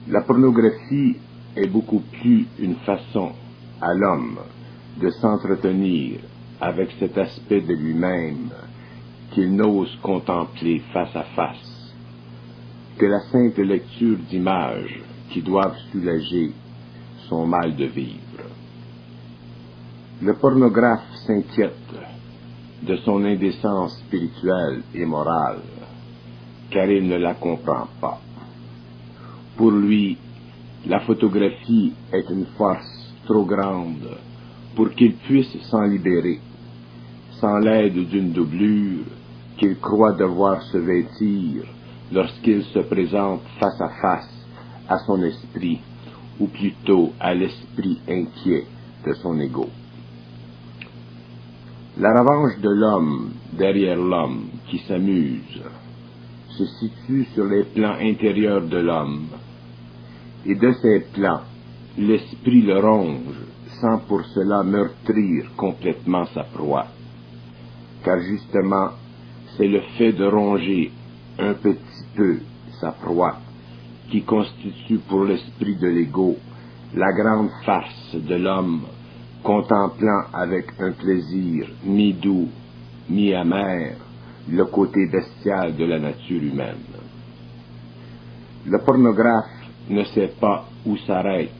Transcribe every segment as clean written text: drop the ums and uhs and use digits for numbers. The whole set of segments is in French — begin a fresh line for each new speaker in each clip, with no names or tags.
La pornographie est beaucoup plus une façon à l'homme de s'entretenir avec cet aspect de lui-même qu'il n'ose contempler face à face, que la simple lecture d'images qui doivent soulager son mal de vivre. Le pornographe s'inquiète de son indécence spirituelle et morale, car il ne la comprend pas. Pour lui, la photographie est une force trop grande pour qu'il puisse s'en libérer, sans l'aide d'une doublure qu'il croit devoir se vêtir lorsqu'il se présente face à son esprit, ou plutôt à l'esprit inquiet de son ego. La revanche de l'homme derrière l'homme qui s'amuse se situe sur les plans intérieurs de l'homme, et de ces plans, l'esprit le ronge sans pour cela meurtrir complètement sa proie, car justement, c'est le fait de ronger un petit peu sa proie qui constitue pour l'esprit de l'ego la grande farce de l'homme contemplant avec un plaisir mi-doux, mi-amer le côté bestial de la nature humaine. Le pornographe ne sait pas où s'arrête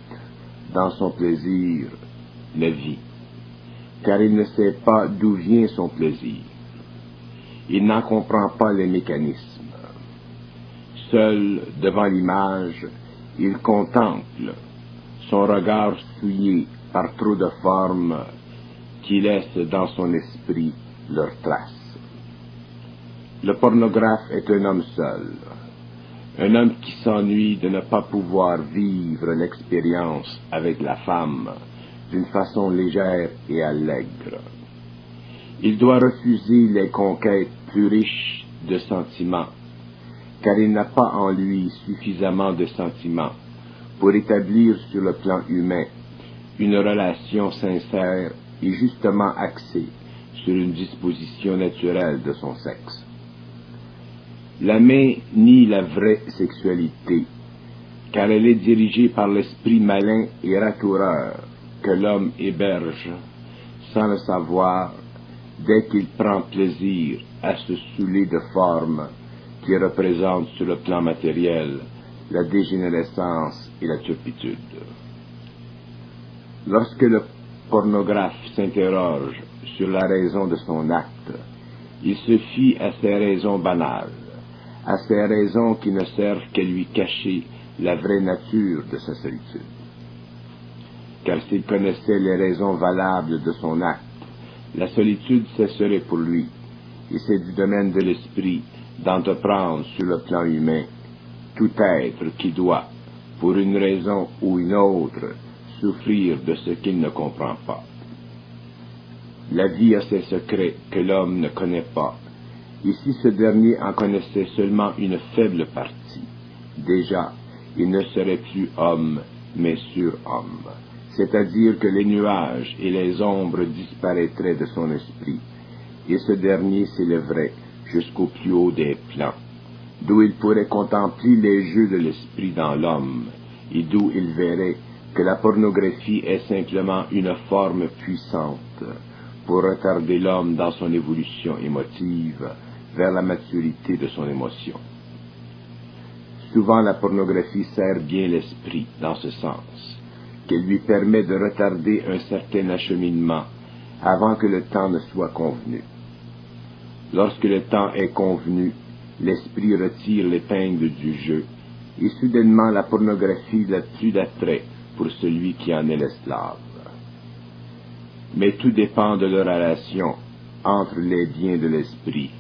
dans son plaisir la vie, car il ne sait pas d'où vient son plaisir. Il n'en comprend pas les mécanismes. Seul devant l'image, il contemple, son regard souillé par trop de formes qui laissent dans son esprit leurs traces. Le pornographe est un homme seul, un homme qui s'ennuie de ne pas pouvoir vivre l'expérience avec la femme d'une façon légère et allègre. Il doit refuser les conquêtes plus riches de sentiments, car il n'a pas en lui suffisamment de sentiments pour établir sur le plan humain une relation sincère et justement axée sur une disposition naturelle de son sexe. La main nie la vraie sexualité, car elle est dirigée par l'esprit malin et ratoureur que l'homme héberge, sans le savoir, dès qu'il prend plaisir à se saouler de formes qui représentent sur le plan matériel la dégénérescence et la turpitude. Lorsque le pornographe s'interroge sur la raison de son acte, il se fie à ces raisons banales, à ces raisons qui ne servent qu'à lui cacher la vraie nature de sa solitude. Car s'il connaissait les raisons valables de son acte, la solitude cesserait pour lui, et c'est du domaine de l'esprit d'entreprendre sur le plan humain tout être qui doit, pour une raison ou une autre, souffrir de ce qu'il ne comprend pas. La vie a ses secrets que l'homme ne connaît pas, et si ce dernier en connaissait seulement une faible partie, déjà, il ne serait plus homme, mais surhomme, c'est-à-dire que les nuages et les ombres disparaîtraient de son esprit, et ce dernier s'élèverait jusqu'au plus haut des plans, d'où il pourrait contempler les jeux de l'esprit dans l'homme, et d'où il verrait que la pornographie est simplement une forme puissante pour retarder l'homme dans son évolution émotive vers la maturité de son émotion. Souvent la pornographie sert bien l'esprit dans ce sens, qu'elle lui permet de retarder un certain acheminement avant que le temps ne soit convenu. Lorsque le temps est convenu, l'esprit retire l'épingle du jeu, et soudainement la pornographie n'a plus d'attrait pour celui qui en est l'esclave. Mais tout dépend de la relation entre les biens de l'esprit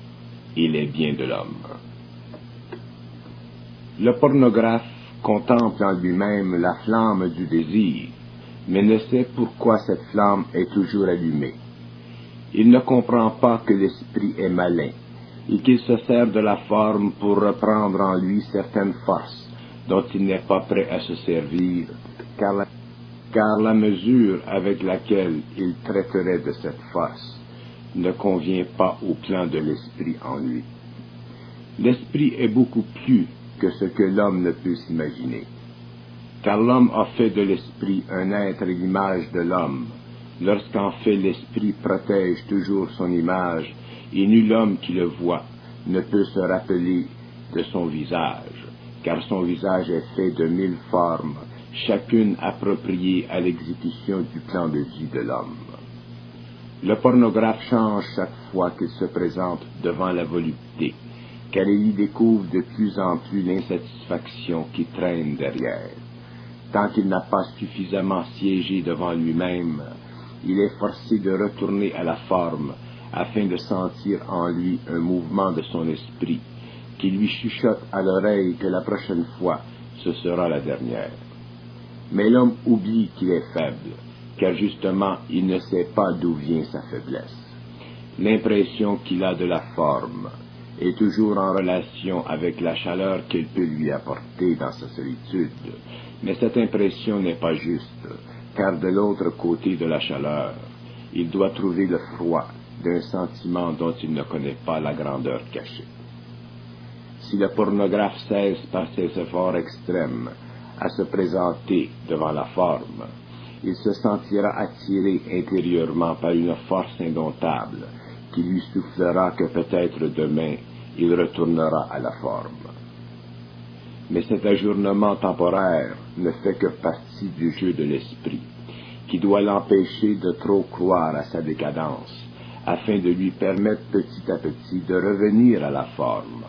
et les biens de l'homme. Le pornographe contemple en lui-même la flamme du désir, mais ne sait pourquoi cette flamme est toujours allumée. Il ne comprend pas que l'esprit est malin et qu'il se sert de la forme pour reprendre en lui certaines forces dont il n'est pas prêt à se servir, car la mesure avec laquelle il traiterait de cette force ne convient pas au plan de l'esprit en lui. L'esprit est beaucoup plus que ce que l'homme ne peut s'imaginer. car l'homme a fait de l'esprit un être à l'image de l'homme. Lorsqu'en fait l'esprit protège toujours son image, et nul homme qui le voit ne peut se rappeler de son visage, car son visage est fait de 1000 formes, chacune appropriée à l'exécution du plan de vie de l'homme. Le pornographe change chaque fois qu'il se présente devant la volupté, car il y découvre de plus en plus l'insatisfaction qui traîne derrière. Tant qu'il n'a pas suffisamment siégé devant lui-même, il est forcé de retourner à la forme afin de sentir en lui un mouvement de son esprit qui lui chuchote à l'oreille que la prochaine fois ce sera la dernière. Mais l'homme oublie qu'il est faible, car justement il ne sait pas d'où vient sa faiblesse. L'impression qu'il a de la forme est toujours en relation avec la chaleur qu'elle peut lui apporter dans sa solitude, mais cette impression n'est pas juste, car de l'autre côté de la chaleur, il doit trouver le froid d'un sentiment dont il ne connaît pas la grandeur cachée. Si le pornographe cesse par ses efforts extrêmes à se présenter devant la forme, il se sentira attiré intérieurement par une force indomptable qui lui soufflera que peut-être demain il retournera à la forme. Mais cet ajournement temporaire ne fait que partie du jeu de l'esprit, qui doit l'empêcher de trop croire à sa décadence, afin de lui permettre petit à petit de revenir à la forme,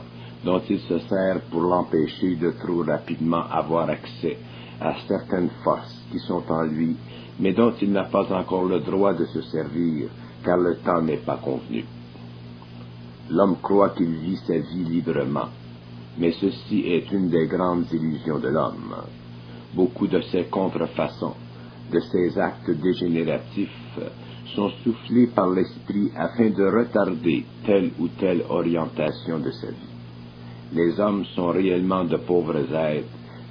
dont il se sert pour l'empêcher de trop rapidement avoir accès à certaines forces qui sont en lui, mais dont il n'a pas encore le droit de se servir, car le temps n'est pas convenu. L'homme croit qu'il vit sa vie librement, mais ceci est une des grandes illusions de l'homme. Beaucoup de ses contrefaçons, de ses actes dégénératifs, sont soufflés par l'esprit afin de retarder telle ou telle orientation de sa vie. Les hommes sont réellement de pauvres êtres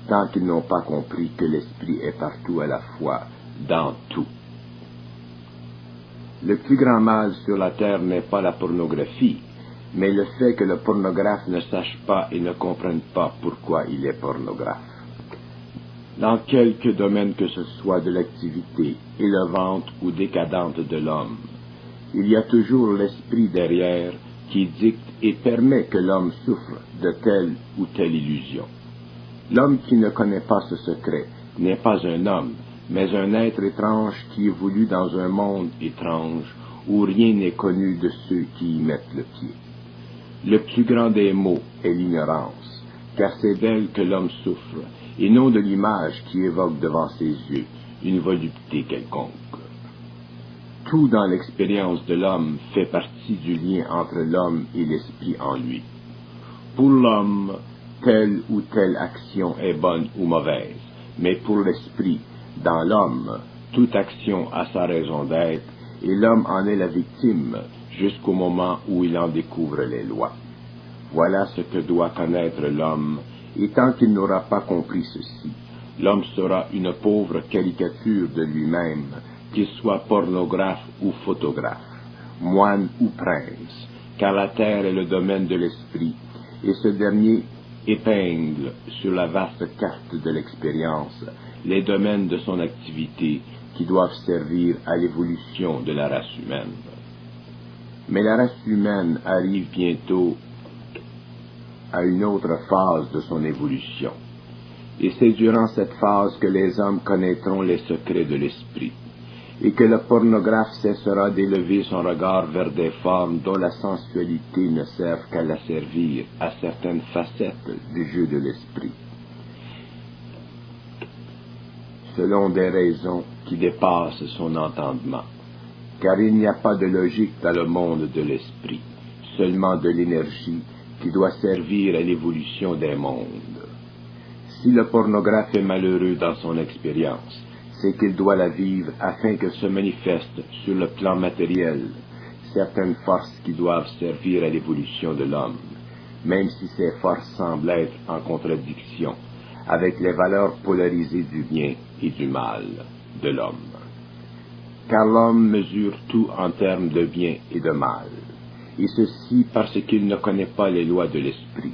tant qu'ils n'ont pas compris que l'esprit est partout à la fois, dans tout. Le plus grand mal sur la terre n'est pas la pornographie, mais le fait que le pornographe ne sache pas et ne comprenne pas pourquoi il est pornographe. Dans quelque domaine que ce soit de l'activité élevante ou décadente de l'homme, il y a toujours l'esprit derrière qui dicte et permet que l'homme souffre de telle ou telle illusion. L'homme qui ne connaît pas ce secret n'est pas un homme, mais un être étrange qui évolue dans un monde étrange où rien n'est connu de ceux qui y mettent le pied. Le plus grand des maux est l'ignorance, car c'est d'elle que l'homme souffre, et non de l'image qui évoque devant ses yeux une volupté quelconque. Tout dans l'expérience de l'homme fait partie du lien entre l'homme et l'esprit en lui. Pour l'homme, telle ou telle action est bonne ou mauvaise, mais pour l'esprit, dans l'homme, toute action a sa raison d'être, et l'homme en est la victime jusqu'au moment où il en découvre les lois. Voilà ce que doit connaître l'homme, et tant qu'il n'aura pas compris ceci, l'homme sera une pauvre caricature de lui-même, qu'il soit pornographe ou photographe, moine ou prince, car la terre est le domaine de l'esprit, et ce dernier épingle sur la vaste carte de l'expérience les domaines de son activité qui doivent servir à l'évolution de la race humaine. Mais la race humaine arrive bientôt à une autre phase de son évolution, et c'est durant cette phase que les hommes connaîtront les secrets de l'esprit, et que le pornographe cessera d'élever son regard vers des formes dont la sensualité ne sert qu'à la servir à certaines facettes du jeu de l'esprit, selon des raisons qui dépassent son entendement, car il n'y a pas de logique dans le monde de l'esprit, seulement de l'énergie qui doit servir à l'évolution des mondes. Si le pornographe est malheureux dans son expérience, c'est qu'il doit la vivre afin que se manifestent sur le plan matériel certaines forces qui doivent servir à l'évolution de l'homme, même si ces forces semblent être en contradiction avec les valeurs polarisées du bien et du mal de l'homme. Car l'homme mesure tout en termes de bien et de mal, et ceci parce qu'il ne connaît pas les lois de l'esprit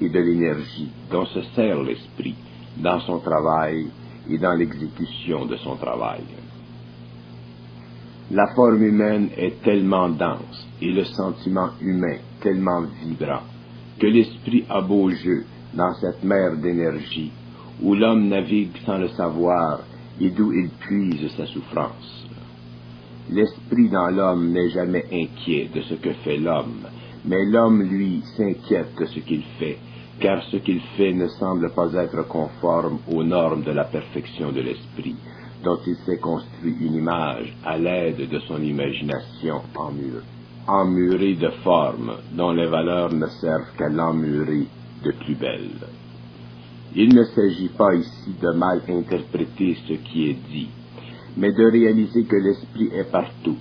et de l'énergie dont se sert l'esprit dans son travail et dans l'exécution de son travail. La forme humaine est tellement dense et le sentiment humain tellement vibrant que l'esprit a beau jeu dans cette mer d'énergie où l'homme navigue sans le savoir et d'où il puise sa souffrance. L'esprit dans l'homme n'est jamais inquiet de ce que fait l'homme, mais l'homme, lui, s'inquiète de ce qu'il fait, car ce qu'il fait ne semble pas être conforme aux normes de la perfection de l'esprit, dont il s'est construit une image à l'aide de son imagination emmurée de formes dont les valeurs ne servent qu'à l'emmurer de plus belles. Il ne s'agit pas ici de mal interpréter ce qui est dit, mais de réaliser que l'esprit est partout,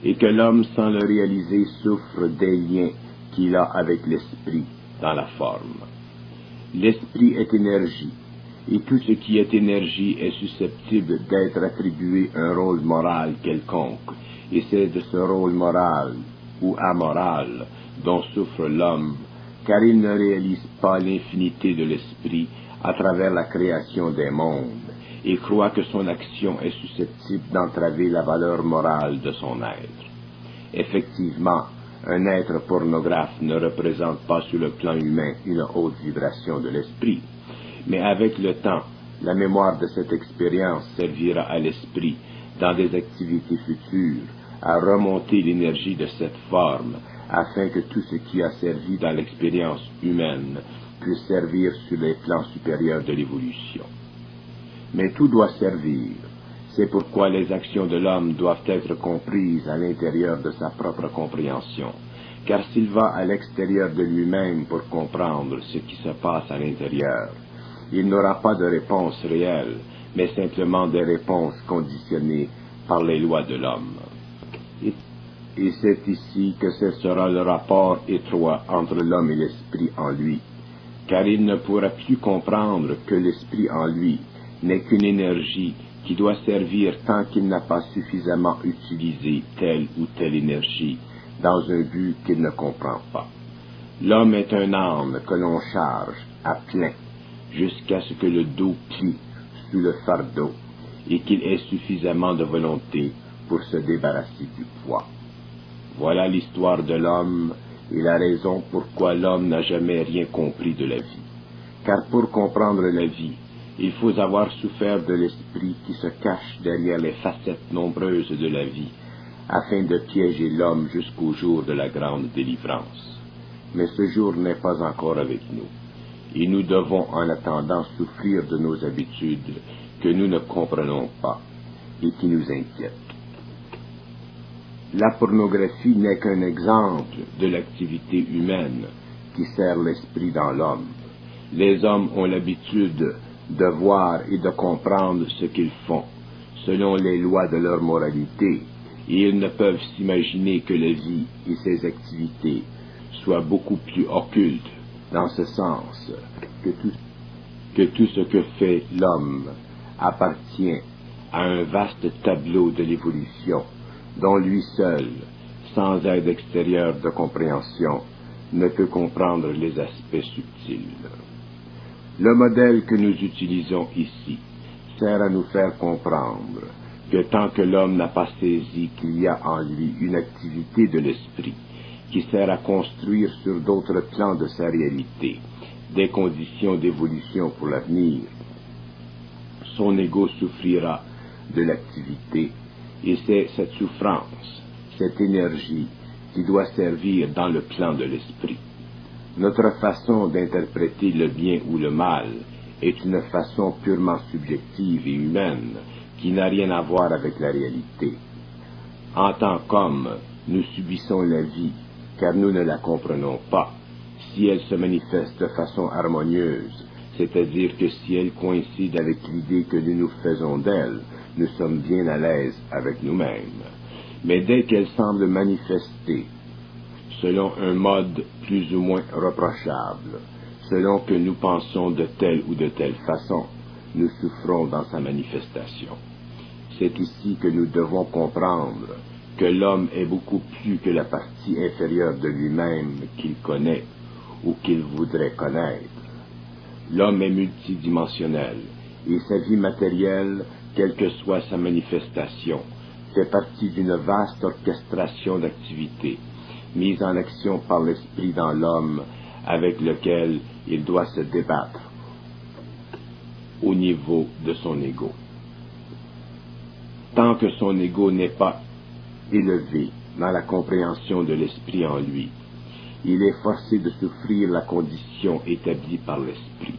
et que l'homme, sans le réaliser, souffre des liens qu'il a avec l'esprit dans la forme. L'esprit est énergie, et tout ce qui est énergie est susceptible d'être attribué un rôle moral quelconque, et c'est de ce rôle moral ou amoral dont souffre l'homme, car il ne réalise pas l'infinité de l'esprit à travers la création des mondes, et croit que son action est susceptible d'entraver la valeur morale de son être. Effectivement, un être pornographe ne représente pas sur le plan humain une haute vibration de l'esprit, mais avec le temps, la mémoire de cette expérience servira à l'esprit, dans des activités futures, à remonter l'énergie de cette forme, afin que tout ce qui a servi dans l'expérience humaine puisse servir sur les plans supérieurs de l'évolution. Mais tout doit servir. C'est pourquoi les actions de l'homme doivent être comprises à l'intérieur de sa propre compréhension, car s'il va à l'extérieur de lui-même pour comprendre ce qui se passe à l'intérieur, il n'aura pas de réponse réelle, mais simplement des réponses conditionnées par les lois de l'homme. Et c'est ici que ce sera le rapport étroit entre l'homme et l'esprit en lui, car il ne pourra plus comprendre que l'esprit en lui n'est qu'une énergie qui doit servir tant qu'il n'a pas suffisamment utilisé telle ou telle énergie dans un but qu'il ne comprend pas. L'homme est un âne que l'on charge à plein jusqu'à ce que le dos plie sous le fardeau et qu'il ait suffisamment de volonté pour se débarrasser du poids. Voilà l'histoire de l'homme et la raison pourquoi l'homme n'a jamais rien compris de la vie. Car pour comprendre la vie, il faut avoir souffert de l'esprit qui se cache derrière les facettes nombreuses de la vie, afin de piéger l'homme jusqu'au jour de la grande délivrance. Mais ce jour n'est pas encore avec nous, et nous devons en attendant souffrir de nos habitudes que nous ne comprenons pas et qui nous inquiètent. La pornographie n'est qu'un exemple de l'activité humaine qui sert l'esprit dans l'homme. Les hommes ont l'habitude de voir et de comprendre ce qu'ils font, selon les lois de leur moralité, et ils ne peuvent s'imaginer que la vie et ses activités soient beaucoup plus occultes, dans ce sens que tout ce que fait l'homme appartient à un vaste tableau de l'évolution, dont lui seul, sans aide extérieure de compréhension, ne peut comprendre les aspects subtils. Le modèle que nous utilisons ici sert à nous faire comprendre que tant que l'homme n'a pas saisi qu'il y a en lui une activité de l'esprit qui sert à construire sur d'autres plans de sa réalité des conditions d'évolution pour l'avenir, son ego souffrira de l'activité, et c'est cette souffrance, cette énergie qui doit servir dans le plan de l'esprit. Notre façon d'interpréter le bien ou le mal est une façon purement subjective et humaine qui n'a rien à voir avec la réalité. En tant qu'hommes, nous subissons la vie car nous ne la comprenons pas. Si elle se manifeste de façon harmonieuse, c'est-à-dire que si elle coïncide avec l'idée que nous nous faisons d'elle, nous sommes bien à l'aise avec nous-mêmes. Mais dès qu'elle semble manifester selon un mode plus ou moins reprochable, selon que nous pensons de telle ou de telle façon, nous souffrons dans sa manifestation. C'est ici que nous devons comprendre que l'homme est beaucoup plus que la partie inférieure de lui-même qu'il connaît ou qu'il voudrait connaître. L'homme est multidimensionnel, et sa vie matérielle, quelle que soit sa manifestation, fait partie d'une vaste orchestration d'activités, mise en action par l'esprit dans l'homme, avec lequel il doit se débattre au niveau de son ego. Tant que son ego n'est pas élevé dans la compréhension de l'esprit en lui, il est forcé de souffrir la condition établie par l'esprit.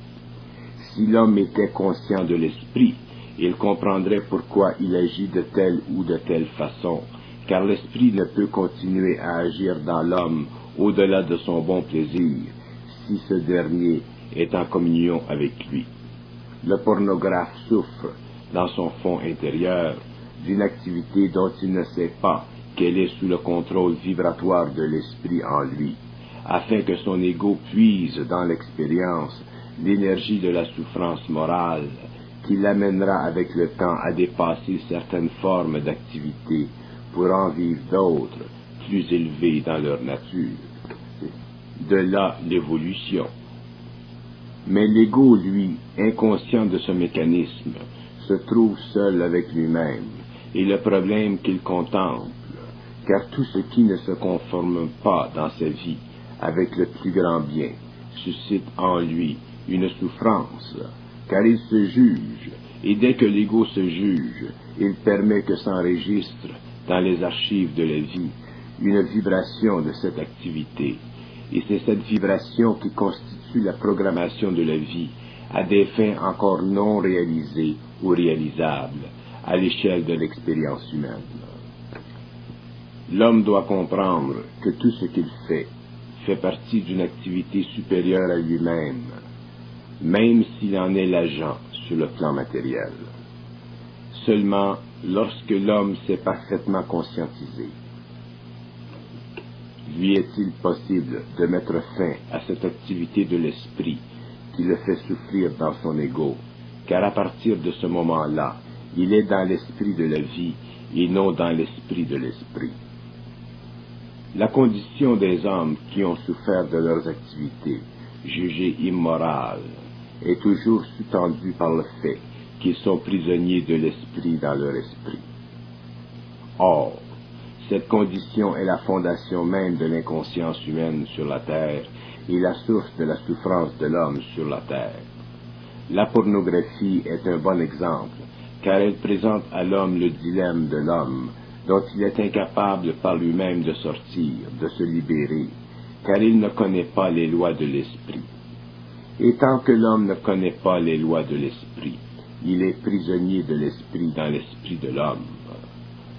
Si l'homme était conscient de l'esprit, il comprendrait pourquoi il agit de telle ou de telle façon, car l'esprit ne peut continuer à agir dans l'homme au-delà de son bon plaisir, si ce dernier est en communion avec lui. Le pornographe souffre, dans son fond intérieur, d'une activité dont il ne sait pas qu'elle est sous le contrôle vibratoire de l'esprit en lui, afin que son ego puise dans l'expérience l'énergie de la souffrance morale qui l'amènera avec le temps à dépasser certaines formes d'activité pour en vivre d'autres, plus élevées dans leur nature. De là l'évolution. Mais l'ego, lui, inconscient de ce mécanisme, se trouve seul avec lui-même, et le problème qu'il contemple, car tout ce qui ne se conforme pas dans sa vie avec le plus grand bien suscite en lui une souffrance, car il se juge, et dès que l'ego se juge, il permet que s'enregistre dans les archives de la vie une vibration de cette activité, et c'est cette vibration qui constitue la programmation de la vie à des fins encore non réalisées ou réalisables à l'échelle de l'expérience humaine. L'homme doit comprendre que tout ce qu'il fait partie d'une activité supérieure à lui-même, même s'il en est l'agent sur le plan matériel. Seulement, lorsque l'homme s'est parfaitement conscientisé, lui est-il possible de mettre fin à cette activité de l'esprit qui le fait souffrir dans son ego, car à partir de ce moment-là, il est dans l'esprit de la vie et non dans l'esprit de l'esprit. La condition des hommes qui ont souffert de leurs activités, jugées immorales, est toujours sous-tendue par le fait qu'ils sont prisonniers de l'esprit dans leur esprit. Or, cette condition est la fondation même de l'inconscience humaine sur la terre et la source de la souffrance de l'homme sur la terre. La pornographie est un bon exemple, car elle présente à l'homme le dilemme de l'homme, dont il est incapable par lui-même de sortir, de se libérer, car il ne connaît pas les lois de l'esprit. Et tant que l'homme ne connaît pas les lois de l'esprit, il est prisonnier de l'esprit dans l'esprit de l'homme.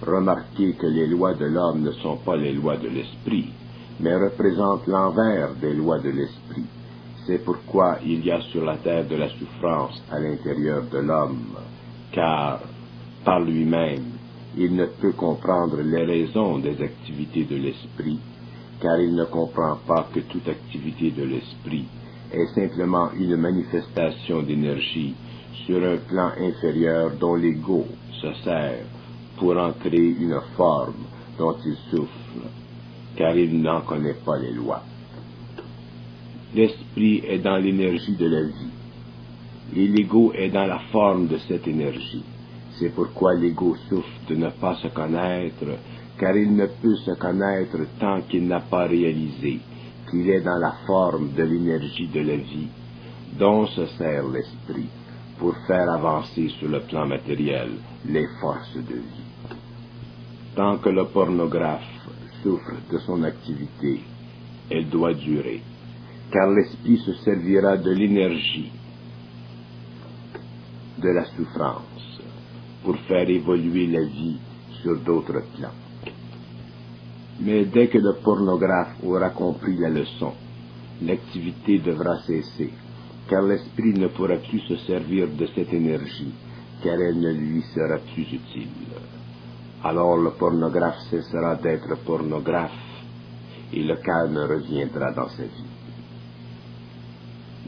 Remarquez que les lois de l'homme ne sont pas les lois de l'esprit, mais représentent l'envers des lois de l'esprit. C'est pourquoi il y a sur la terre de la souffrance à l'intérieur de l'homme, car, par lui-même, il ne peut comprendre les raisons des activités de l'esprit, car il ne comprend pas que toute activité de l'esprit est simplement une manifestation d'énergie sur un plan inférieur dont l'ego se sert pour en créer une forme dont il souffle, car il n'en connaît pas les lois. L'esprit est dans l'énergie de la vie, et l'ego est dans la forme de cette énergie. C'est pourquoi l'ego souffre de ne pas se connaître, car il ne peut se connaître tant qu'il n'a pas réalisé qu'il est dans la forme de l'énergie de la vie, dont se sert l'esprit pour faire avancer sur le plan matériel les forces de vie. Tant que le pornographe souffre de son activité, elle doit durer, car l'esprit se servira de l'énergie de la souffrance pour faire évoluer la vie sur d'autres plans. Mais dès que le pornographe aura compris la leçon, l'activité devra cesser, car l'esprit ne pourra plus se servir de cette énergie, car elle ne lui sera plus utile. Alors le pornographe cessera d'être pornographe, et le calme reviendra dans sa vie.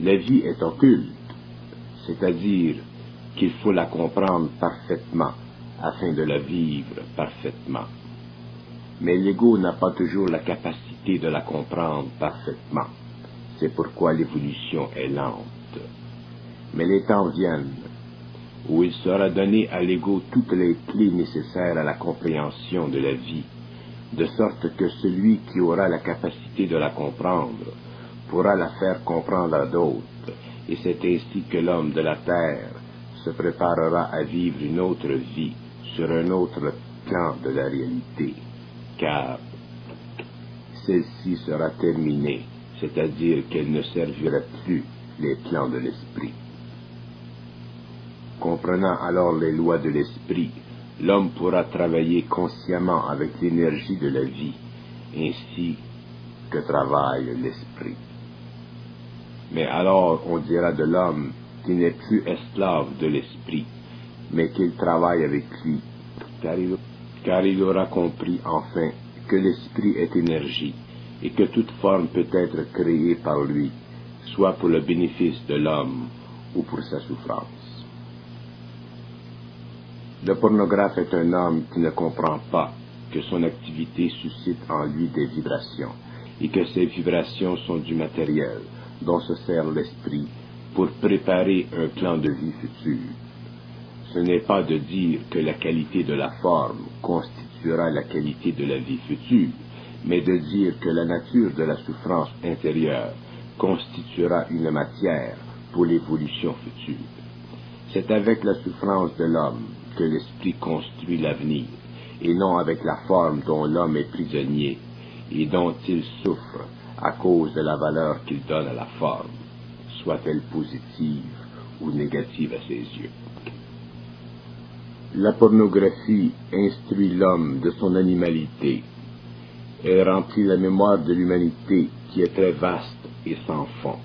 La vie est occulte, c'est-à-dire qu'il faut la comprendre parfaitement afin de la vivre parfaitement. Mais l'ego n'a pas toujours la capacité de la comprendre parfaitement. C'est pourquoi l'évolution est lente. Mais les temps viennent où il sera donné à l'ego toutes les clés nécessaires à la compréhension de la vie, de sorte que celui qui aura la capacité de la comprendre pourra la faire comprendre à d'autres, et c'est ainsi que l'homme de la terre se préparera à vivre une autre vie sur un autre plan de la réalité, car celle-ci sera terminée, c'est-à-dire qu'elle ne servira plus les plans de l'esprit. Comprenant alors les lois de l'esprit, l'homme pourra travailler consciemment avec l'énergie de la vie, ainsi que travaille l'esprit. Mais alors on dira de l'homme qu'il n'est plus esclave de l'esprit, mais qu'il travaille avec lui, car il aura compris enfin que l'esprit est énergie, et que toute forme peut être créée par lui, soit pour le bénéfice de l'homme ou pour sa souffrance. Le pornographe est un homme qui ne comprend pas que son activité suscite en lui des vibrations, et que ces vibrations sont du matériel dont se sert l'esprit pour préparer un plan de vie futur. Ce n'est pas de dire que la qualité de la forme constituera la qualité de la vie future, mais de dire que la nature de la souffrance intérieure constituera une matière pour l'évolution future. C'est avec la souffrance de l'homme que l'esprit construit l'avenir, et non avec la forme dont l'homme est prisonnier, et dont il souffre à cause de la valeur qu'il donne à la forme, soit-elle positive ou négative à ses yeux. La pornographie instruit l'homme de son animalité. Elle remplit la mémoire de l'humanité qui est très vaste et sans fond.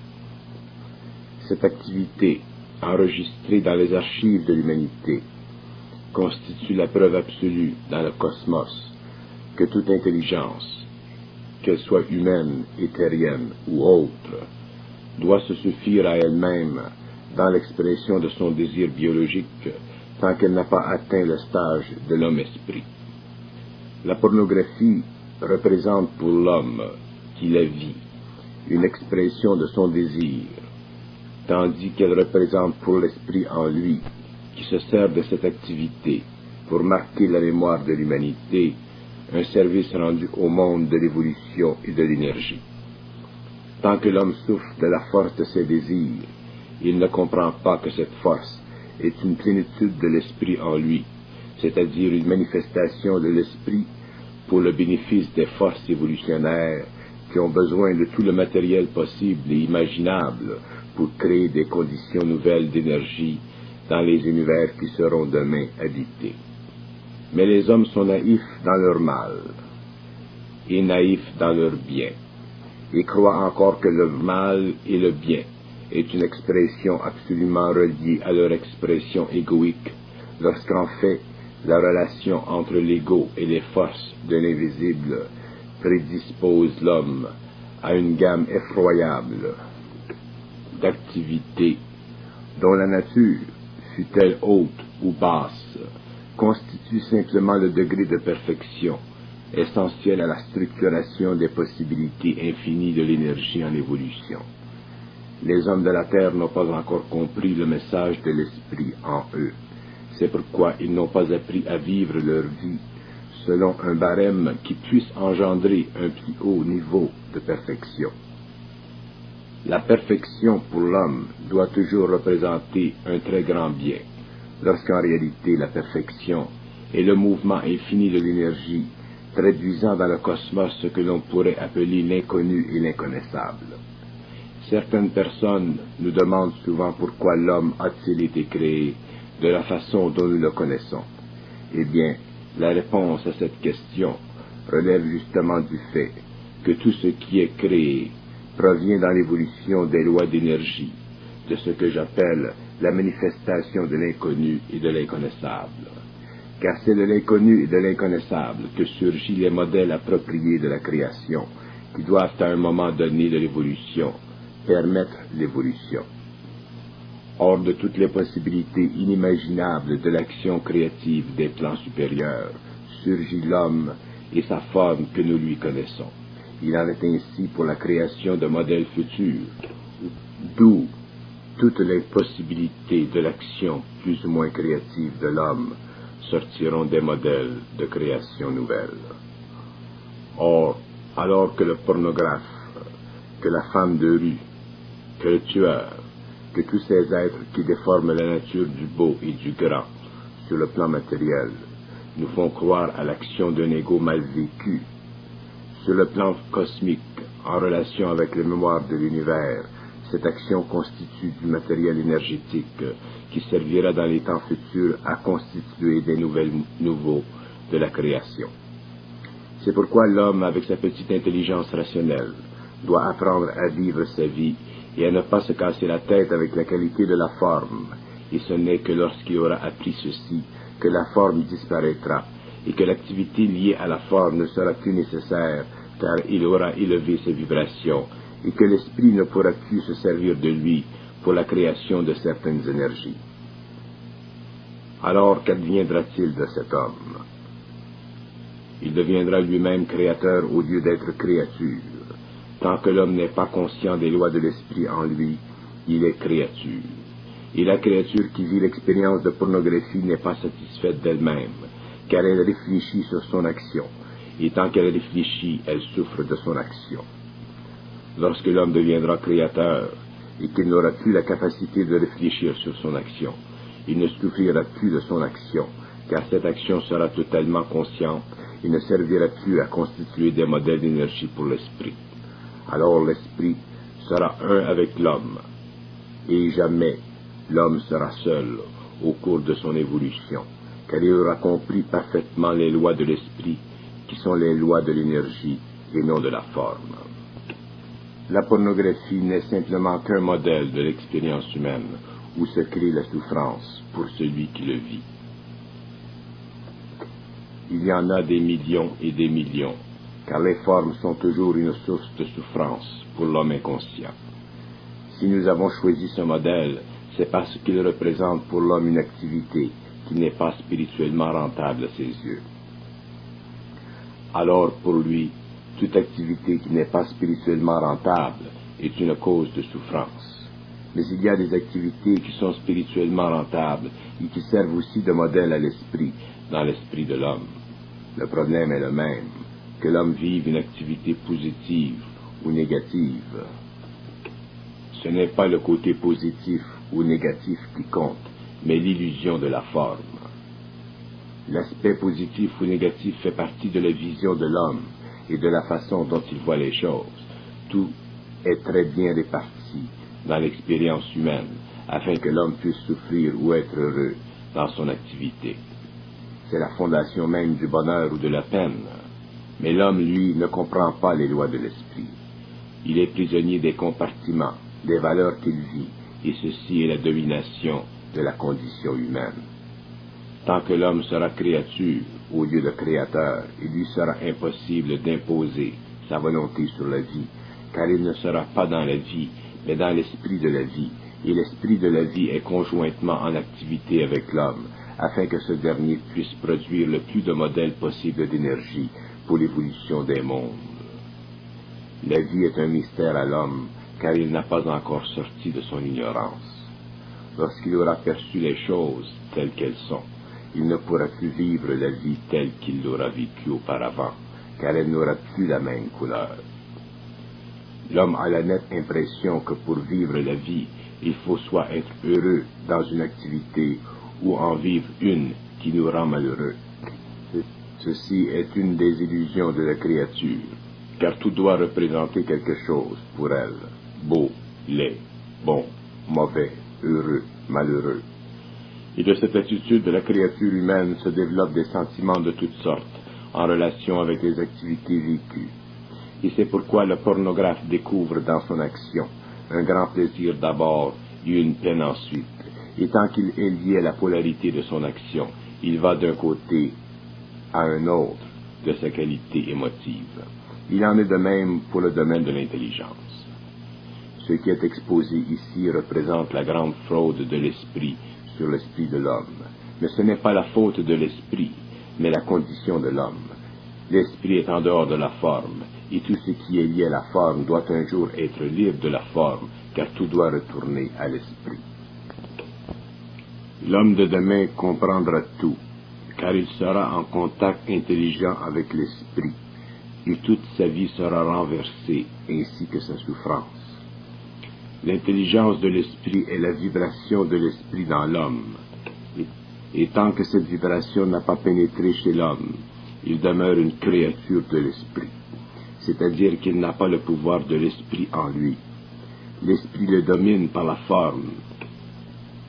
Cette activité, enregistrée dans les archives de l'humanité, constitue la preuve absolue dans le cosmos que toute intelligence, qu'elle soit humaine, éthérienne ou autre, doit se suffire à elle-même dans l'expression de son désir biologique tant qu'elle n'a pas atteint le stage de l'homme-esprit. La pornographie représente pour l'homme qui la vit une expression de son désir, tandis qu'elle représente pour l'esprit en lui, qui se sert de cette activité pour marquer la mémoire de l'humanité, un service rendu au monde de l'évolution et de l'énergie. Tant que l'homme souffre de la force de ses désirs, il ne comprend pas que cette force est une plénitude de l'esprit en lui, c'est-à-dire une manifestation de l'esprit pour le bénéfice des forces évolutionnaires qui ont besoin de tout le matériel possible et imaginable pour créer des conditions nouvelles d'énergie dans les univers qui seront demain habités. Mais les hommes sont naïfs dans leur mal et naïfs dans leur bien, et croient encore que le mal et le bien est une expression absolument reliée à leur expression égoïque, lorsqu'en fait la relation entre l'ego et les forces de l'invisible prédispose l'homme à une gamme effroyable d'activités dont la nature, fût-elle haute ou basse, constitue simplement le degré de perfection essentiel à la structuration des possibilités infinies de l'énergie en évolution. Les hommes de la terre n'ont pas encore compris le message de l'esprit en eux. C'est pourquoi ils n'ont pas appris à vivre leur vie selon un barème qui puisse engendrer un plus haut niveau de perfection. La perfection pour l'homme doit toujours représenter un très grand bien, lorsqu'en réalité la perfection est le mouvement infini de l'énergie traduisant dans le cosmos ce que l'on pourrait appeler l'inconnu et l'inconnaissable. Certaines personnes nous demandent souvent pourquoi l'homme a-t-il été créé de la façon dont nous le connaissons. Eh bien, la réponse à cette question relève justement du fait que tout ce qui est créé provient dans l'évolution des lois d'énergie, de ce que j'appelle la manifestation de l'inconnu et de l'inconnaissable. Car c'est de l'inconnu et de l'inconnaissable que surgissent les modèles appropriés de la création, qui doivent à un moment donné de l'évolution permettre l'évolution. Hors de toutes les possibilités inimaginables de l'action créative des plans supérieurs, surgit l'homme et sa forme que nous lui connaissons. Il en est ainsi pour la création de modèles futurs, d'où toutes les possibilités de l'action plus ou moins créative de l'homme sortiront des modèles de création nouvelle. Or, alors que le pornographe, que la femme de rue, que le tueur, que tous ces êtres qui déforment la nature du beau et du grand sur le plan matériel nous font croire à l'action d'un ego mal vécu, sur le plan cosmique, en relation avec les mémoires de l'univers, cette action constitue du matériel énergétique qui servira dans les temps futurs à constituer des nouveaux de la création. C'est pourquoi l'homme, avec sa petite intelligence rationnelle, doit apprendre à vivre sa vie et à ne pas se casser la tête avec la qualité de la forme. Et ce n'est que lorsqu'il aura appris ceci que la forme disparaîtra et que l'activité liée à la forme ne sera plus nécessaire car il aura élevé ses vibrations et que l'esprit ne pourra plus se servir de lui pour la création de certaines énergies. Alors qu'adviendra-t-il de cet homme? Il deviendra lui-même créateur au lieu d'être créature. Tant que l'homme n'est pas conscient des lois de l'esprit en lui, il est créature. Et la créature qui vit l'expérience de pornographie n'est pas satisfaite d'elle-même, car elle réfléchit sur son action, et tant qu'elle réfléchit, elle souffre de son action. Lorsque l'homme deviendra créateur, et qu'il n'aura plus la capacité de réfléchir sur son action, il ne souffrira plus de son action, car cette action sera totalement consciente et ne servira plus à constituer des modèles d'énergie pour l'esprit. Alors l'esprit sera un avec l'homme, et jamais l'homme sera seul au cours de son évolution, car il aura compris parfaitement les lois de l'esprit, qui sont les lois de l'énergie et non de la forme. La pornographie n'est simplement qu'un modèle de l'expérience humaine, où se crée la souffrance pour celui qui le vit. Il y en a des millions et des millions, car les formes sont toujours une source de souffrance pour l'homme inconscient. Si nous avons choisi ce modèle, c'est parce qu'il représente pour l'homme une activité qui n'est pas spirituellement rentable à ses yeux. Alors pour lui, toute activité qui n'est pas spirituellement rentable est une cause de souffrance. Mais il y a des activités qui sont spirituellement rentables et qui servent aussi de modèle à l'esprit, dans l'esprit de l'homme. Le problème est le même, que l'homme vive une activité positive ou négative. Ce n'est pas le côté positif ou négatif qui compte, mais l'illusion de la forme. L'aspect positif ou négatif fait partie de la vision de l'homme et de la façon dont il voit les choses. Tout est très bien réparti dans l'expérience humaine, afin que l'homme puisse souffrir ou être heureux dans son activité. C'est la fondation même du bonheur ou de la peine. Mais l'homme, lui, ne comprend pas les lois de l'esprit. Il est prisonnier des compartiments, des valeurs qu'il vit, et ceci est la domination de la condition humaine. Tant que l'homme sera créature au lieu de créateur, il lui sera impossible d'imposer sa volonté sur la vie, car il ne sera pas dans la vie, mais dans l'esprit de la vie, et l'esprit de la vie est conjointement en activité avec l'homme, afin que ce dernier puisse produire le plus de modèles possibles d'énergie pour l'évolution des mondes. La vie est un mystère à l'homme, car il n'a pas encore sorti de son ignorance. Lorsqu'il aura perçu les choses telles qu'elles sont, il ne pourra plus vivre la vie telle qu'il l'aura vécue auparavant, car elle n'aura plus la même couleur. L'homme a la nette impression que pour vivre la vie, il faut soit être heureux dans une activité ou en vivre une qui nous rend malheureux. Ceci est une des illusions de la créature, car tout doit représenter quelque chose pour elle, beau, laid, bon, mauvais, heureux, malheureux. Et de cette attitude de la créature humaine se développent des sentiments de toutes sortes, en relation avec les activités vécues. Et c'est pourquoi le pornographe découvre dans son action un grand plaisir d'abord et une peine ensuite. Et tant qu'il est lié à la polarité de son action, il va d'un côté à un autre de sa qualité émotive. Il en est de même pour le domaine de l'intelligence. Ce qui est exposé ici représente la grande fraude de l'esprit sur l'esprit de l'homme. Mais ce n'est pas la faute de l'esprit, mais la condition de l'homme. L'esprit est en dehors de la forme, et tout ce qui est lié à la forme doit un jour être libre de la forme, car tout doit retourner à l'esprit. L'homme de demain comprendra tout, car il sera en contact intelligent avec l'esprit, et toute sa vie sera renversée, ainsi que sa souffrance. L'intelligence de l'esprit est la vibration de l'esprit dans l'homme, et tant que cette vibration n'a pas pénétré chez l'homme, il demeure une créature de l'esprit, c'est-à-dire qu'il n'a pas le pouvoir de l'esprit en lui. L'esprit le domine par la forme,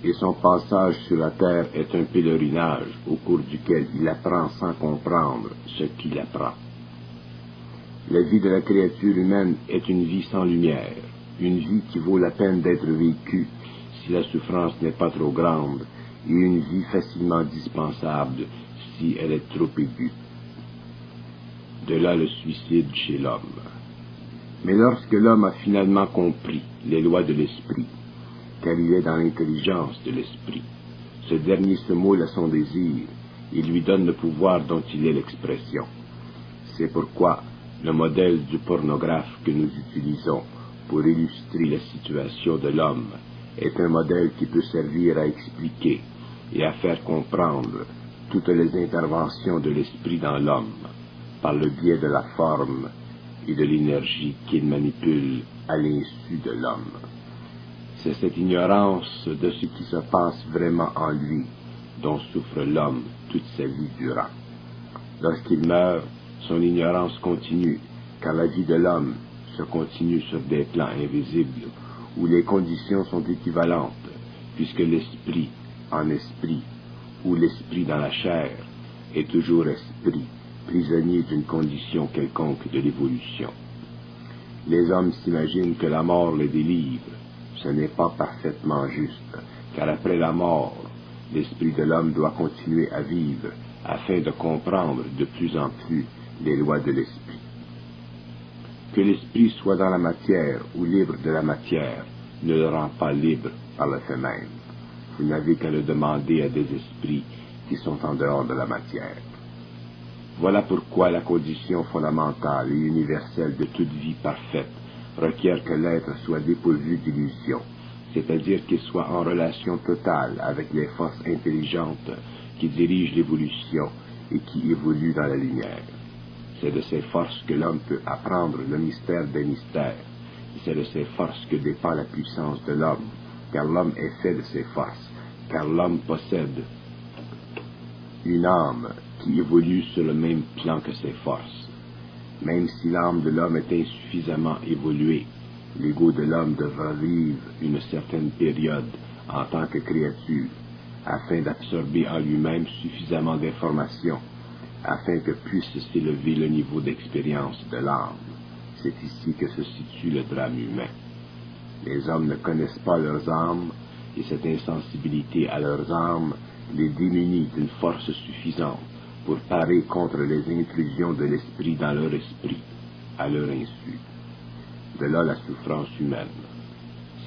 et son passage sur la terre est un pèlerinage au cours duquel il apprend sans comprendre ce qu'il apprend. La vie de la créature humaine est une vie sans lumière, une vie qui vaut la peine d'être vécue si la souffrance n'est pas trop grande, et une vie facilement dispensable si elle est trop aiguë. De là le suicide chez l'homme. Mais lorsque l'homme a finalement compris les lois de l'esprit, car il est dans l'intelligence de l'esprit, ce dernier se moule à son désir et lui donne le pouvoir dont il est l'expression. C'est pourquoi le modèle du pornographe que nous utilisons pour illustrer la situation de l'homme est un modèle qui peut servir à expliquer et à faire comprendre toutes les interventions de l'esprit dans l'homme par le biais de la forme et de l'énergie qu'il manipule à l'insu de l'homme. C'est cette ignorance de ce qui se passe vraiment en lui dont souffre l'homme toute sa vie durant. Lorsqu'il meurt, son ignorance continue, car la vie de l'homme se continue sur des plans invisibles, où les conditions sont équivalentes, puisque l'esprit en esprit, ou l'esprit dans la chair, est toujours esprit, prisonnier d'une condition quelconque de l'évolution. Les hommes s'imaginent que la mort les délivre. Ce n'est pas parfaitement juste, car après la mort, l'esprit de l'homme doit continuer à vivre, afin de comprendre de plus en plus les lois de l'esprit. Que l'esprit soit dans la matière ou libre de la matière ne le rend pas libre par le fait même. Vous n'avez qu'à le demander à des esprits qui sont en dehors de la matière. Voilà pourquoi la condition fondamentale et universelle de toute vie parfaite requiert que l'être soit dépourvu d'illusions, c'est-à-dire qu'il soit en relation totale avec les forces intelligentes qui dirigent l'évolution et qui évoluent dans la lumière. C'est de ces forces que l'homme peut apprendre le mystère des mystères, et c'est de ces forces que dépend la puissance de l'homme, car l'homme est fait de ces forces, car l'homme possède une âme qui évolue sur le même plan que ses forces. Même si l'âme de l'homme est insuffisamment évoluée, l'ego de l'homme devra vivre une certaine période en tant que créature, afin d'absorber en lui-même suffisamment d'informations, afin que puisse s'élever le niveau d'expérience de l'âme. C'est ici que se situe le drame humain. Les hommes ne connaissent pas leurs âmes, et cette insensibilité à leurs âmes les démunit d'une force suffisante pour parer contre les intrusions de l'esprit dans leur esprit, à leur insu. De là la souffrance humaine.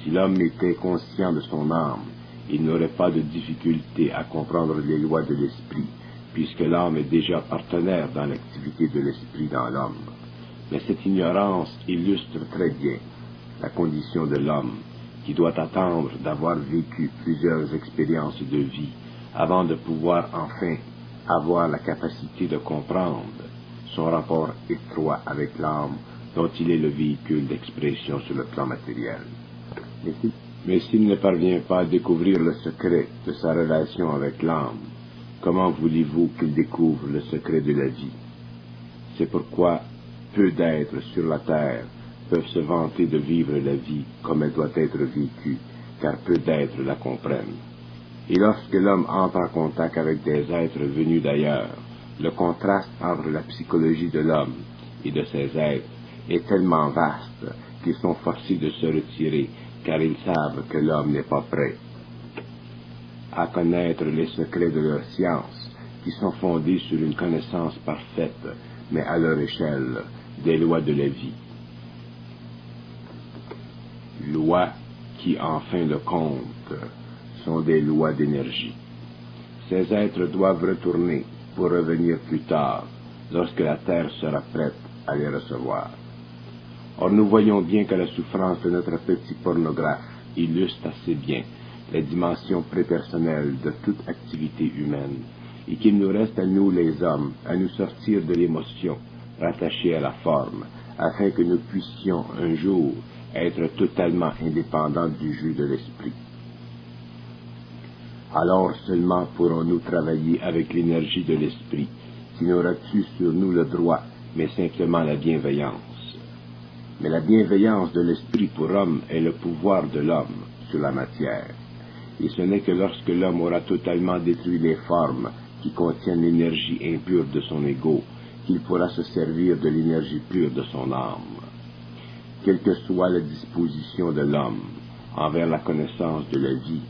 Si l'homme était conscient de son âme, il n'aurait pas de difficulté à comprendre les lois de l'esprit, puisque l'âme est déjà partenaire dans l'activité de l'esprit dans l'homme. Mais cette ignorance illustre très bien la condition de l'homme, qui doit attendre d'avoir vécu plusieurs expériences de vie avant de pouvoir enfin avoir la capacité de comprendre son rapport étroit avec l'âme dont il est le véhicule d'expression sur le plan matériel. Mais s'il ne parvient pas à découvrir le secret de sa relation avec l'âme, comment voulez-vous qu'il découvre le secret de la vie? C'est pourquoi peu d'êtres sur la terre peuvent se vanter de vivre la vie comme elle doit être vécue, car peu d'êtres la comprennent. Et lorsque l'homme entre en contact avec des êtres venus d'ailleurs, le contraste entre la psychologie de l'homme et de ces êtres est tellement vaste qu'ils sont forcés de se retirer, car ils savent que l'homme n'est pas prêt à connaître les secrets de leur science, qui sont fondés sur une connaissance parfaite, mais à leur échelle, des lois de la vie. Lois qui, en fin de compte, sont des lois d'énergie. Ces êtres doivent retourner pour revenir plus tard, lorsque la Terre sera prête à les recevoir. Or nous voyons bien que la souffrance de notre petit pornographe illustre assez bien la dimension prépersonnelle de toute activité humaine, et qu'il nous reste à nous les hommes à nous sortir de l'émotion rattachée à la forme, afin que nous puissions un jour être totalement indépendants du jus de l'esprit. Alors seulement pourrons-nous travailler avec l'énergie de l'esprit, qui n'aura plus sur nous le droit, mais simplement la bienveillance. Mais la bienveillance de l'esprit pour l'homme est le pouvoir de l'homme sur la matière. Et ce n'est que lorsque l'homme aura totalement détruit les formes qui contiennent l'énergie impure de son ego qu'il pourra se servir de l'énergie pure de son âme. Quelle que soit la disposition de l'homme envers la connaissance de la vie,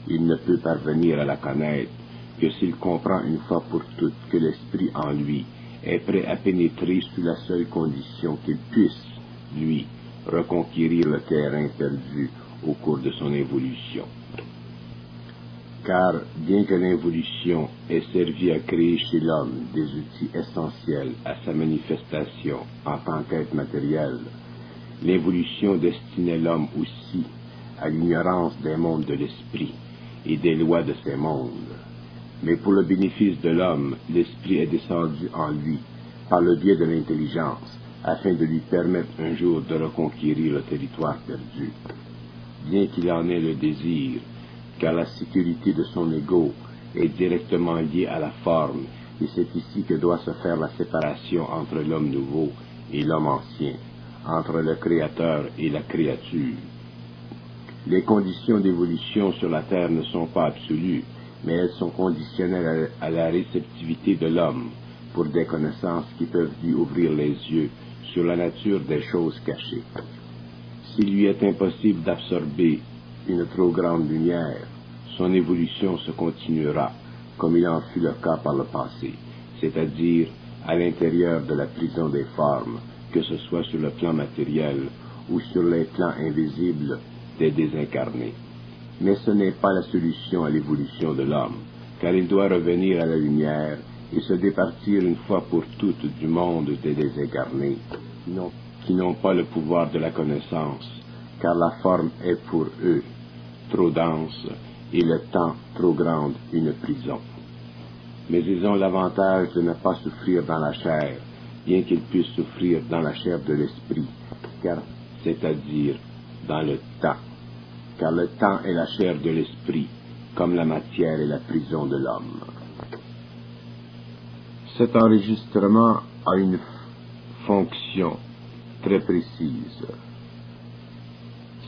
il ne peut parvenir à la connaître que s'il comprend une fois pour toutes que l'esprit en lui est prêt à pénétrer sous la seule condition qu'il puisse, lui, reconquérir le terrain perdu au cours de son évolution. Car, bien que l'involution ait servi à créer chez l'homme des outils essentiels à sa manifestation en tant qu'être matériel, l'évolution destinait l'homme aussi à l'ignorance des mondes de l'esprit et des lois de ces mondes. Mais pour le bénéfice de l'homme, l'esprit est descendu en lui par le biais de l'intelligence, afin de lui permettre un jour de reconquérir le territoire perdu. Bien qu'il en ait le désir, car la sécurité de son ego est directement liée à la forme, et c'est ici que doit se faire la séparation entre l'homme nouveau et l'homme ancien, entre le créateur et la créature. Les conditions d'évolution sur la Terre ne sont pas absolues, mais elles sont conditionnelles à la réceptivité de l'homme pour des connaissances qui peuvent lui ouvrir les yeux sur la nature des choses cachées. S'il lui est impossible d'absorber une trop grande lumière, son évolution se continuera, comme il en fut le cas par le passé, c'est-à-dire à l'intérieur de la prison des formes, que ce soit sur le plan matériel ou sur les plans invisibles des désincarnés. Mais ce n'est pas la solution à l'évolution de l'homme, car il doit revenir à la lumière et se départir une fois pour toutes du monde des désincarnés, qui n'ont pas le pouvoir de la connaissance, car la forme est pour eux trop dense et le temps trop grande une prison. Mais ils ont l'avantage de ne pas souffrir dans la chair, bien qu'ils puissent souffrir dans la chair de l'esprit, c'est-à-dire dans le temps, car le temps est la chair de l'esprit, comme la matière est la prison de l'homme. Cet enregistrement a une fonction très précise,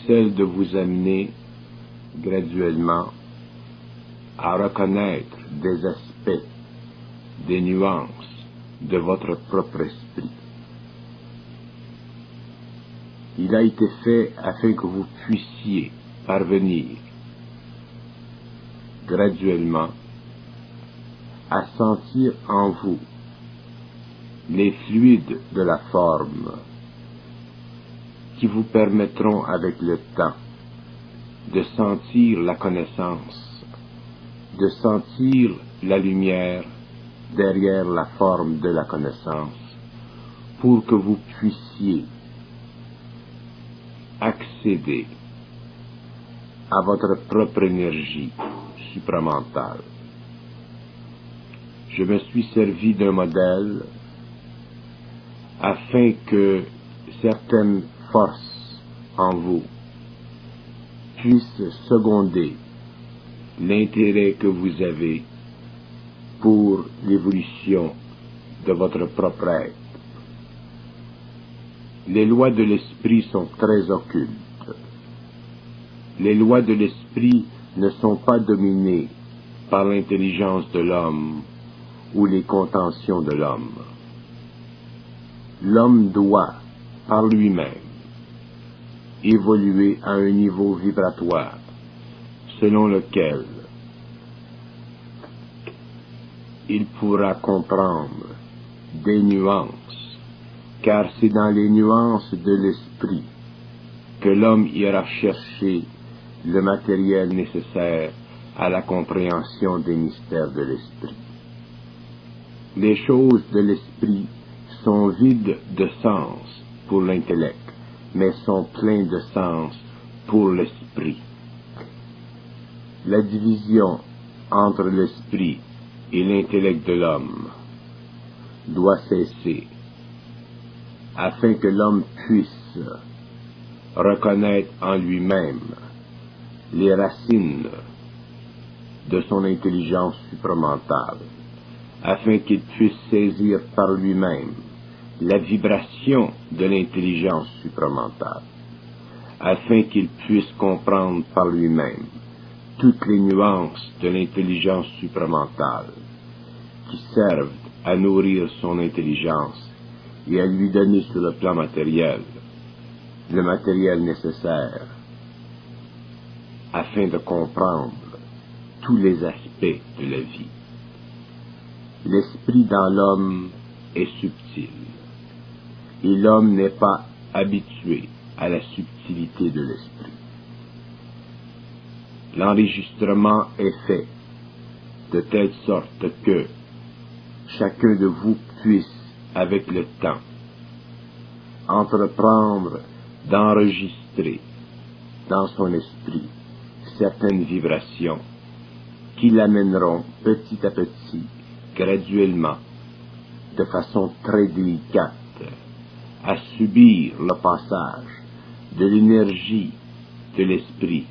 celle de vous amener graduellement à reconnaître des aspects, des nuances de votre propre esprit. Il a été fait afin que vous puissiez parvenir graduellement à sentir en vous les fluides de la forme qui vous permettront avec le temps de sentir la connaissance, de sentir la lumière derrière la forme de la connaissance, pour que vous puissiez accéder à votre propre énergie supramentale. Je me suis servi d'un modèle afin que certaines forces en vous puissent seconder l'intérêt que vous avez pour l'évolution de votre propre être. Les lois de l'esprit sont très occultes. Les lois de l'esprit ne sont pas dominées par l'intelligence de l'homme ou les contentions de l'homme. L'homme doit, par lui-même, évoluer à un niveau vibratoire selon lequel il pourra comprendre des nuances, car c'est dans les nuances de l'esprit que l'homme ira chercher le matériel nécessaire à la compréhension des mystères de l'esprit. Les choses de l'esprit sont vides de sens pour l'intellect, mais sont pleins de sens pour l'esprit. La division entre l'esprit et l'intellect de l'homme doit cesser, afin que l'homme puisse reconnaître en lui-même les racines de son intelligence supramentale, afin qu'il puisse saisir par lui-même la vibration de l'intelligence supramentale, afin qu'il puisse comprendre par lui-même toutes les nuances de l'intelligence supramentale qui servent à nourrir son intelligence et à lui donner sur le plan matériel le matériel nécessaire afin de comprendre tous les aspects de la vie. L'esprit dans l'homme est subtil, et l'homme n'est pas habitué à la subtilité de l'esprit. L'enregistrement est fait de telle sorte que chacun de vous puisse, avec le temps, entreprendre d'enregistrer dans son esprit certaines vibrations qui l'amèneront petit à petit, graduellement, de façon très délicate, à subir le passage de l'énergie de l'esprit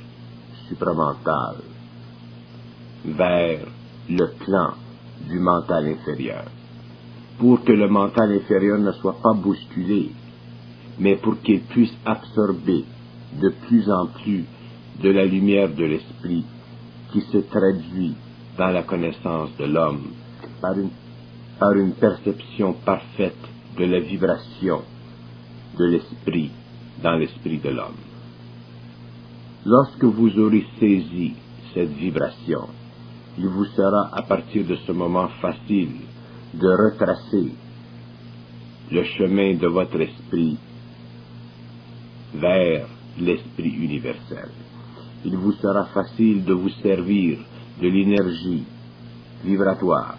supramental vers le plan du mental inférieur, pour que le mental inférieur ne soit pas bousculé, mais pour qu'il puisse absorber de plus en plus de la lumière de l'esprit qui se traduit dans la connaissance de l'homme par une perception parfaite de la vibration de l'esprit dans l'esprit de l'homme. Lorsque vous aurez saisi cette vibration, il vous sera à partir de ce moment facile de retracer le chemin de votre esprit vers l'esprit universel. Il vous sera facile de vous servir de l'énergie vibratoire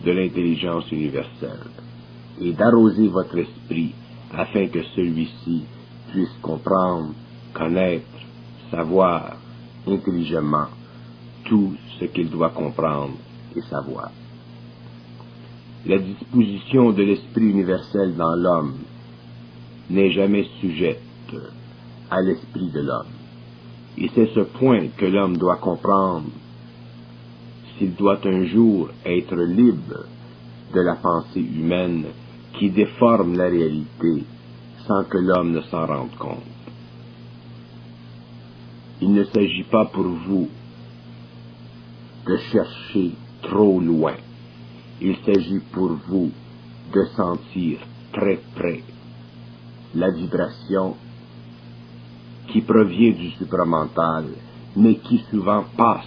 de l'intelligence universelle et d'arroser votre esprit afin que celui-ci puisse comprendre, connaître, savoir intelligemment tout ce qu'il doit comprendre et savoir. La disposition de l'esprit universel dans l'homme n'est jamais sujette à l'esprit de l'homme. Et c'est ce point que l'homme doit comprendre s'il doit un jour être libre de la pensée humaine qui déforme la réalité sans que l'homme ne s'en rende compte. Il ne s'agit pas pour vous de chercher trop loin. Il s'agit pour vous de sentir très près la vibration qui provient du supramental, mais qui souvent passe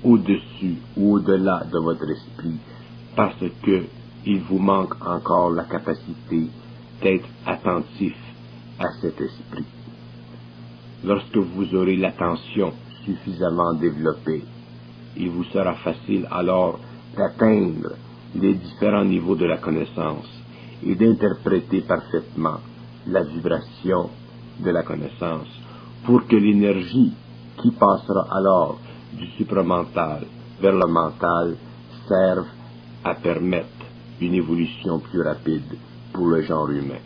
au-dessus ou au-delà de votre esprit, parce que il vous manque encore la capacité d'être attentif à cet esprit. Lorsque vous aurez l'attention suffisamment développée, il vous sera facile alors d'atteindre les différents niveaux de la connaissance et d'interpréter parfaitement la vibration de la connaissance pour que l'énergie qui passera alors du supramental vers le mental serve à permettre une évolution plus rapide pour le genre humain.